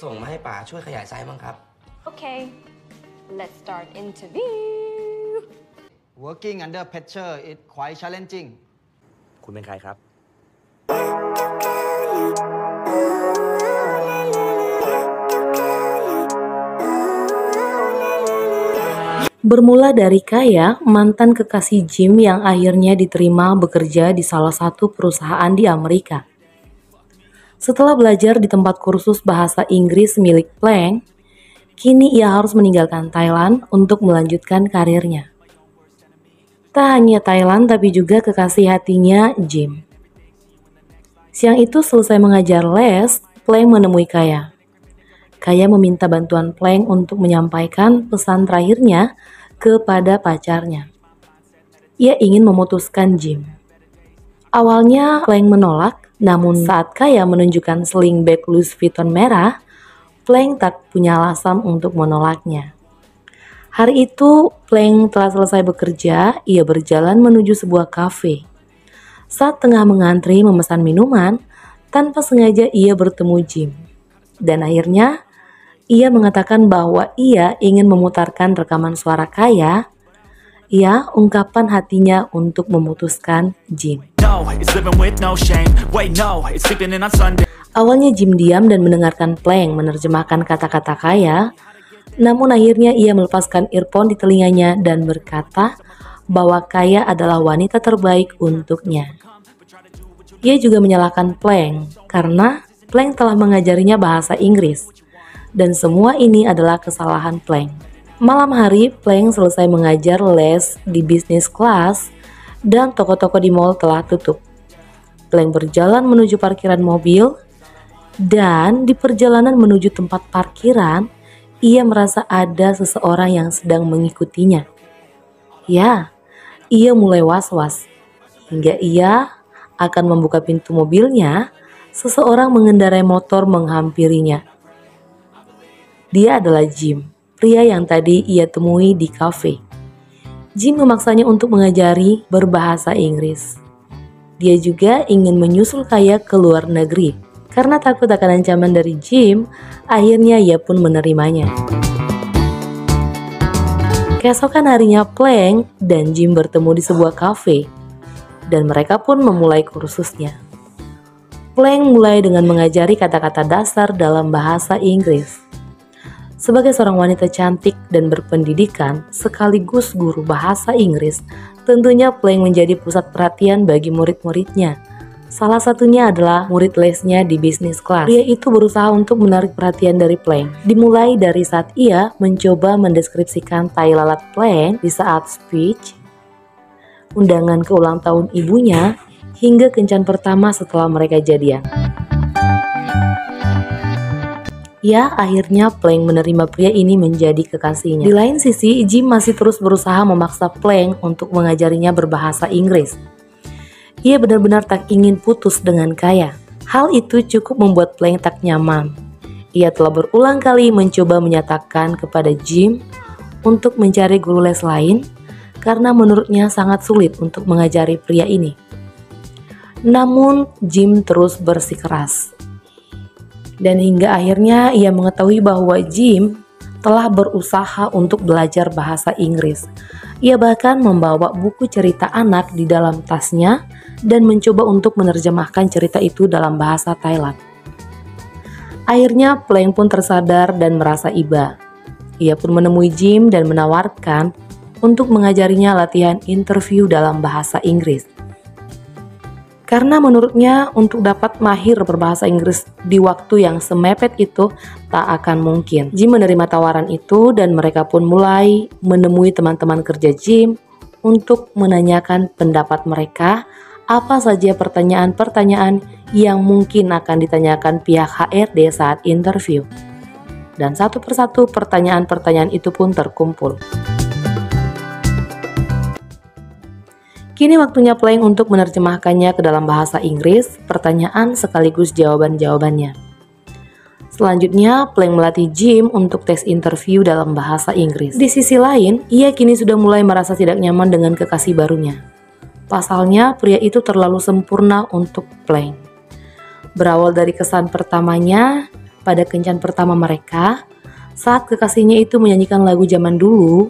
ส่งมาให้ป๋าช่วยขยายไซส์มั้งครับ Okay, let's start interview. Working under pressure is quite challenging. คุณเป็นใครครับ Bermula dari Kaya, mantan kekasih Jim yang akhirnya diterima bekerja di salah satu perusahaan di Amerika. Setelah belajar di tempat kursus bahasa Inggris milik Plank, kini ia harus meninggalkan Thailand untuk melanjutkan karirnya. Tak hanya Thailand tapi juga kekasih hatinya Jim. Siang itu selesai mengajar les, Plank menemui Kaya. Kaya meminta bantuan Plank untuk menyampaikan pesan terakhirnya kepada pacarnya. Ia ingin memutuskan Jim. Awalnya Plank menolak, namun saat Kaya menunjukkan sling bag Louis Vuitton merah, Plank tak punya alasan untuk menolaknya. Hari itu, Plank telah selesai bekerja, ia berjalan menuju sebuah kafe. Saat tengah mengantri memesan minuman, tanpa sengaja ia bertemu Jim. Dan akhirnya, ia mengatakan bahwa ia ingin memutarkan rekaman suara Kaya. Ia ungkapan hatinya untuk memutuskan Jim. Awalnya Jim diam dan mendengarkan Plank menerjemahkan kata-kata Kaya. Namun akhirnya ia melepaskan earphone di telinganya dan berkata bahwa Kaya adalah wanita terbaik untuknya. Ia juga menyalahkan Plank karena Plank telah mengajarinya bahasa Inggris. Dan semua ini adalah kesalahan Plank. Malam hari, Plank selesai mengajar les di bisnis kelas dan toko-toko di mall telah tutup. Plank berjalan menuju parkiran mobil dan di perjalanan menuju tempat parkiran, ia merasa ada seseorang yang sedang mengikutinya. Ya, ia mulai was-was. Hingga ia akan membuka pintu mobilnya, seseorang mengendarai motor menghampirinya. Dia adalah Jim, pria yang tadi ia temui di kafe. Jim memaksanya untuk mengajari berbahasa Inggris. Dia juga ingin menyusul Kaya ke luar negeri. Karena takut akan ancaman dari Jim, akhirnya ia pun menerimanya. Keesokan harinya Plank dan Jim bertemu di sebuah kafe. Dan mereka pun memulai kursusnya. Plank mulai dengan mengajari kata-kata dasar dalam bahasa Inggris. Sebagai seorang wanita cantik dan berpendidikan, sekaligus guru bahasa Inggris, tentunya Plank menjadi pusat perhatian bagi murid-muridnya. Salah satunya adalah murid lesnya di bisnis kelas. Pria itu berusaha untuk menarik perhatian dari Plank. Dimulai dari saat ia mencoba mendeskripsikan tai lalat Plank di saat speech, undangan ke ulang tahun ibunya, hingga kencan pertama setelah mereka jadian. Ya, akhirnya Plank menerima pria ini menjadi kekasihnya. Di lain sisi, Jim masih terus berusaha memaksa Plank untuk mengajarinya berbahasa Inggris. Ia benar-benar tak ingin putus dengan Kaya. Hal itu cukup membuat Plank tak nyaman. Ia telah berulang kali mencoba menyatakan kepada Jim untuk mencari guru les lain karena menurutnya sangat sulit untuk mengajari pria ini. Namun, Jim terus bersikeras. Dan hingga akhirnya ia mengetahui bahwa Jim telah berusaha untuk belajar bahasa Inggris. Ia bahkan membawa buku cerita anak di dalam tasnya dan mencoba untuk menerjemahkan cerita itu dalam bahasa Thailand. Akhirnya Plank pun tersadar dan merasa iba. Ia pun menemui Jim dan menawarkan untuk mengajarinya latihan interview dalam bahasa Inggris. Karena menurutnya untuk dapat mahir berbahasa Inggris di waktu yang semepet itu tak akan mungkin. Jim menerima tawaran itu dan mereka pun mulai menemui teman-teman kerja Jim untuk menanyakan pendapat mereka apa saja pertanyaan-pertanyaan yang mungkin akan ditanyakan pihak HRD saat interview. Dan satu persatu pertanyaan-pertanyaan itu pun terkumpul. Kini waktunya Plank untuk menerjemahkannya ke dalam bahasa Inggris, pertanyaan sekaligus jawaban-jawabannya. Selanjutnya, Plank melatih Jim untuk tes interview dalam bahasa Inggris. Di sisi lain, ia kini sudah mulai merasa tidak nyaman dengan kekasih barunya. Pasalnya, pria itu terlalu sempurna untuk Plank. Berawal dari kesan pertamanya, pada kencan pertama mereka saat kekasihnya itu menyanyikan lagu zaman dulu,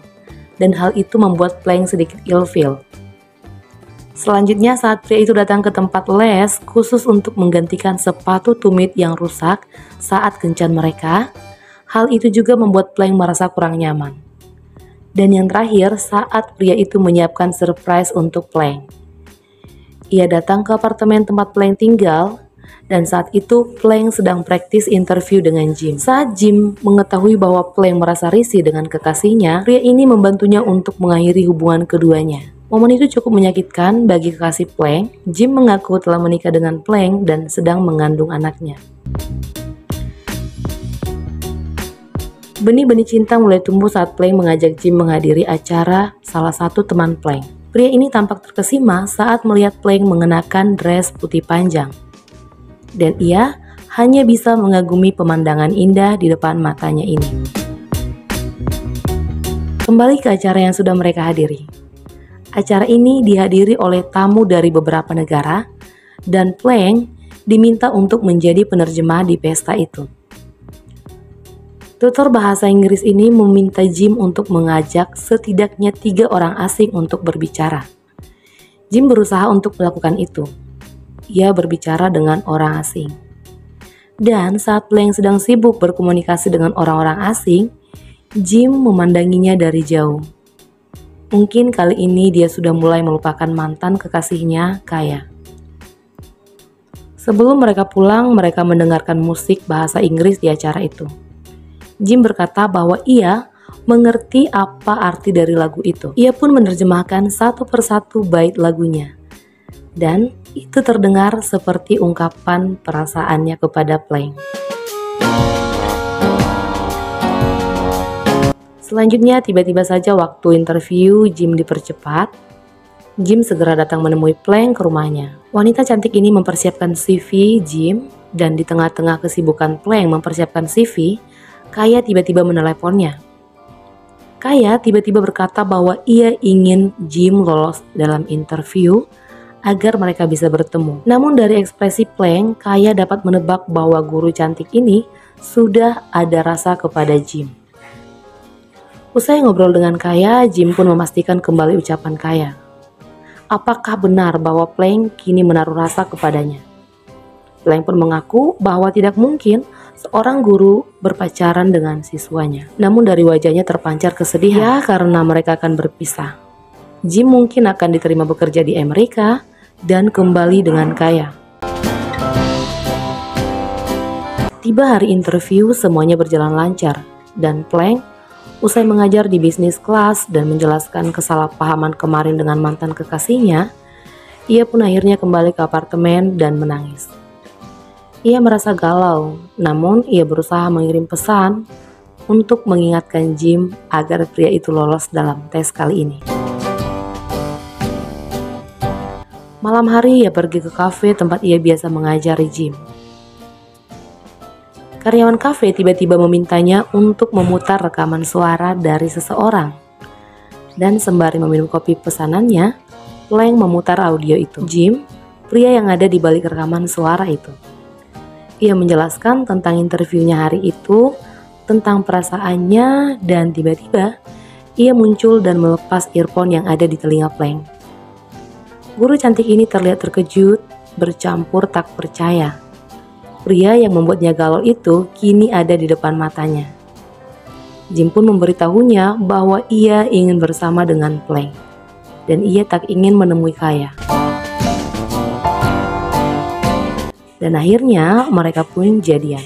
dan hal itu membuat Plank sedikit ilfeel. Selanjutnya saat pria itu datang ke tempat les khusus untuk menggantikan sepatu tumit yang rusak saat kencan mereka, hal itu juga membuat Plank merasa kurang nyaman. Dan yang terakhir saat pria itu menyiapkan surprise untuk Plank. Ia datang ke apartemen tempat Plank tinggal, dan saat itu Plank sedang praktis interview dengan Jim. Saat Jim mengetahui bahwa Plank merasa risih dengan kekasihnya, pria ini membantunya untuk mengakhiri hubungan keduanya. Momen itu cukup menyakitkan bagi kekasih Plank. Jim mengaku telah menikah dengan Plank dan sedang mengandung anaknya. Benih-benih cinta mulai tumbuh saat Plank mengajak Jim menghadiri acara salah satu teman Plank. Pria ini tampak terkesima saat melihat Plank mengenakan dress putih panjang. Dan ia hanya bisa mengagumi pemandangan indah di depan matanya ini. Kembali ke acara yang sudah mereka hadiri. Acara ini dihadiri oleh tamu dari beberapa negara, dan Plank diminta untuk menjadi penerjemah di pesta itu. Tutor bahasa Inggris ini meminta Jim untuk mengajak setidaknya 3 orang asing untuk berbicara. Jim berusaha untuk melakukan itu. Ia berbicara dengan orang asing. Dan saat Plank sedang sibuk berkomunikasi dengan orang-orang asing, Jim memandanginya dari jauh. Mungkin kali ini dia sudah mulai melupakan mantan kekasihnya, Kaya. Sebelum mereka pulang, mereka mendengarkan musik bahasa Inggris di acara itu. Jim berkata bahwa ia mengerti apa arti dari lagu itu. Ia pun menerjemahkan satu persatu bait lagunya. Dan itu terdengar seperti ungkapan perasaannya kepada Plank. Selanjutnya tiba-tiba saja waktu interview Jim dipercepat. Jim segera datang menemui Plank ke rumahnya. Wanita cantik ini mempersiapkan CV Jim, dan di tengah-tengah kesibukan Plank mempersiapkan CV, Kaya tiba-tiba meneleponnya. Kaya tiba-tiba berkata bahwa ia ingin Jim lolos dalam interview agar mereka bisa bertemu. Namun dari ekspresi Plank, Kaya dapat menebak bahwa guru cantik ini sudah ada rasa kepada Jim. Usai ngobrol dengan Kaya, Jim pun memastikan kembali ucapan Kaya. Apakah benar bahwa Plank kini menaruh rasa kepadanya? Plank pun mengaku bahwa tidak mungkin seorang guru berpacaran dengan siswanya. Namun dari wajahnya terpancar kesedihan karena mereka akan berpisah. Jim mungkin akan diterima bekerja di Amerika dan kembali dengan Kaya. Tiba hari interview, semuanya berjalan lancar, dan Plank usai mengajar di bisnis kelas dan menjelaskan kesalahpahaman kemarin dengan mantan kekasihnya, ia pun akhirnya kembali ke apartemen dan menangis. Ia merasa galau, namun ia berusaha mengirim pesan untuk mengingatkan Jim agar pria itu lolos dalam tes kali ini. Malam hari ia pergi ke kafe tempat ia biasa mengajari Jim. Karyawan kafe tiba-tiba memintanya untuk memutar rekaman suara dari seseorang. Dan sembari meminum kopi pesanannya, Plank memutar audio itu. Jim, pria yang ada di balik rekaman suara itu. Ia menjelaskan tentang interviewnya hari itu, tentang perasaannya, dan tiba-tiba ia muncul dan melepas earphone yang ada di telinga Plank. Guru cantik ini terlihat terkejut, bercampur tak percaya. Pria yang membuatnya galau itu kini ada di depan matanya. Jim pun memberitahunya bahwa ia ingin bersama dengan Plank, dan ia tak ingin menemui Kaya. Dan akhirnya mereka pun jadian.